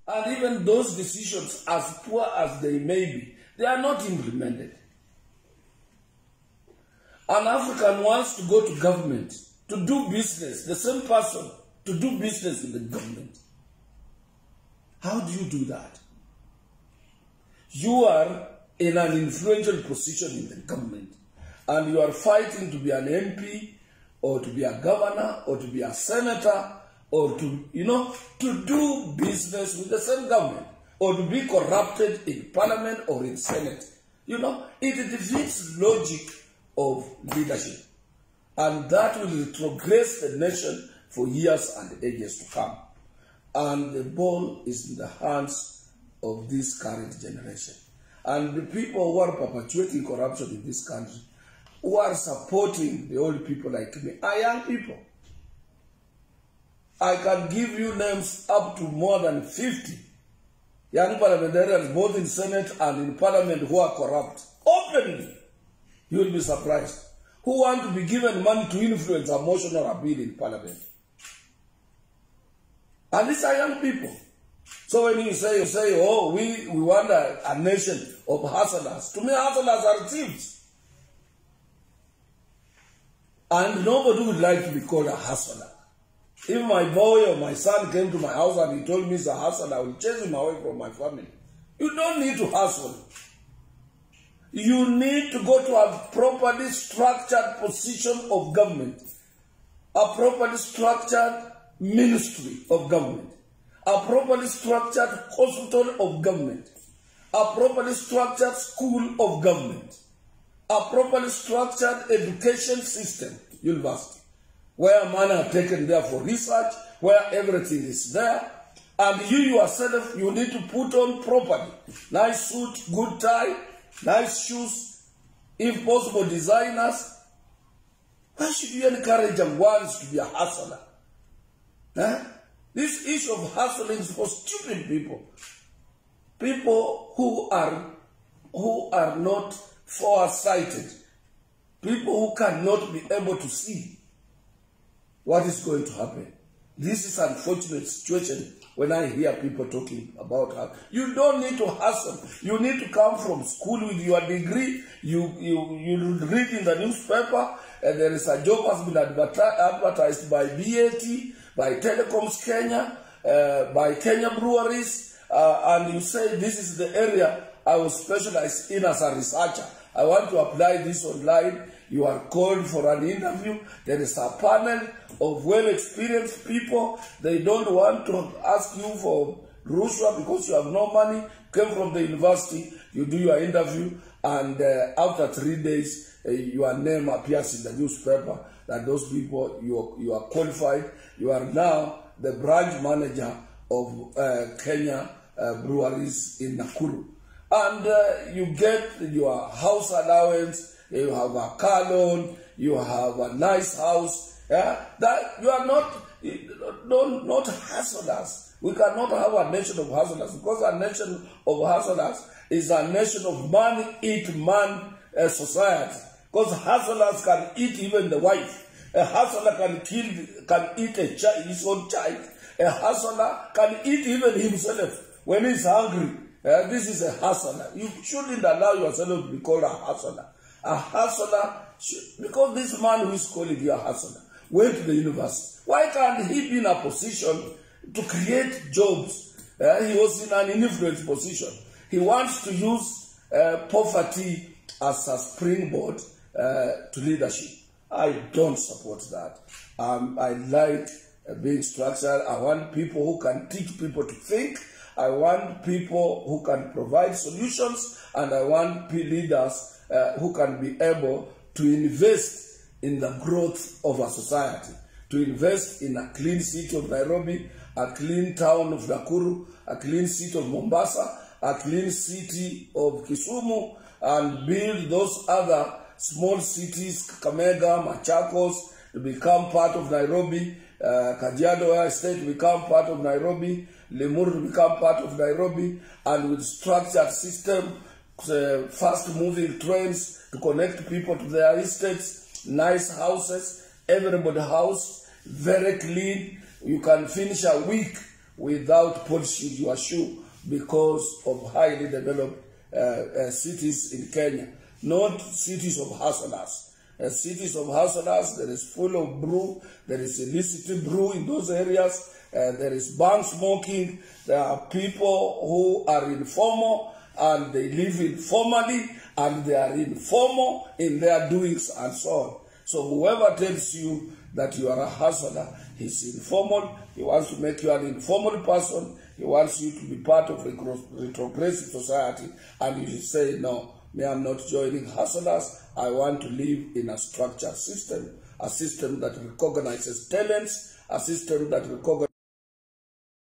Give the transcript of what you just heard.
And even those decisions, as poor as they may be, they are not implemented. An African wants to go to government to do business, the same person to do business with the government. How do you do that? You are in an influential position in the government, and you are fighting to be an MP, or to be a governor, or to be a senator, or to, to do business with the same government, or to be corrupted in parliament or in senate. It defeats logic of leadership. And that will retrogress the nation for years and ages to come. And the ball is in the hands of this current generation. And the people who are perpetuating corruption in this country, who are supporting the old people like me, are young people. I can give you names up to more than 50 young parliamentarians, both in Senate and in Parliament, who are corrupt. Openly, you will be surprised. Who want to be given money to influence a motion or a bill in Parliament. And these are young people. So when you say, oh, we want a nation of hustlers. To me, hustlers are thieves. And nobody would like to be called a hustler. If my boy or my son came to my house and he told me he's a hustler, I will chase him away from my family. You don't need to hustle. You need to go to a properly structured position of government, a properly structured ministry of government, a properly structured hospital of government, a properly structured school of government, a properly structured education system, university, where man are taken there for research, where everything is there, and you yourself, you need to put on properly. Nice suit, good tie, nice shoes, if possible designers. Why should you encourage them once to be a hustler? This issue of hustling is for stupid people. People who are not foresighted. People who cannot be able to see what is going to happen. This is an unfortunate situation when I hear people talking about how you don't need to hustle. You need to come from school with your degree. You read in the newspaper, and there is a job has been advertised by BAT, by Telecoms Kenya, by Kenya Breweries, and you say this is the area I will specialize in as a researcher. I want to apply this online. You are called for an interview. There is a panel of well-experienced people. They don't want to ask you for rushwa because you have no money. Came from the university, you do your interview, and after 3 days, your name appears in the newspaper that those people, you are qualified. You are now the branch manager of Kenya Breweries in Nakuru. And you get your house allowance, you have a car loan, you have a nice house. That you are not hustlers. We cannot have a nation of hustlers, because a nation of hustlers is a nation of man-eat-man society. Because hustlers can eat even the wife. A hustler can eat his own child. A hustler can eat even himself when he's hungry. This is a hustler. You shouldn't allow yourself to be called a hustler. A hustler, because this man who is calling you a hustler went to the university. Why can't he be in a position to create jobs? He was in an influence position. He wants to use poverty as a springboard to leadership. I don't support that. I like being structured. I want people who can teach people to think. I want people who can provide solutions, and I want leaders who can be able to invest in the growth of a society, to invest in a clean city of Nairobi, a clean town of Nakuru, a clean city of Mombasa, a clean city of Kisumu, and build those other small cities, Kakamega, Machakos, to become part of Nairobi, Kajiado State to become part of Nairobi, Limuru to become part of Nairobi, and with structured system, fast-moving trains to connect people to their estates, nice houses, everybody house, very clean. You can finish a week without polishing your shoe because of highly developed cities in Kenya, not cities of hustlers. Cities of hustlers, there is full of brew, there is illicit brew in those areas, there is bank smoking, there are people who are informal and they live informally and they are informal in their doings and so on. So whoever tells you that you are a hustler, he's informal, he wants to make you an informal person, he wants you to be part of a retrogressive society, and you say, no, me, I'm not joining hustlers, I want to live in a structured system, a system that recognizes talents, a system that recognizes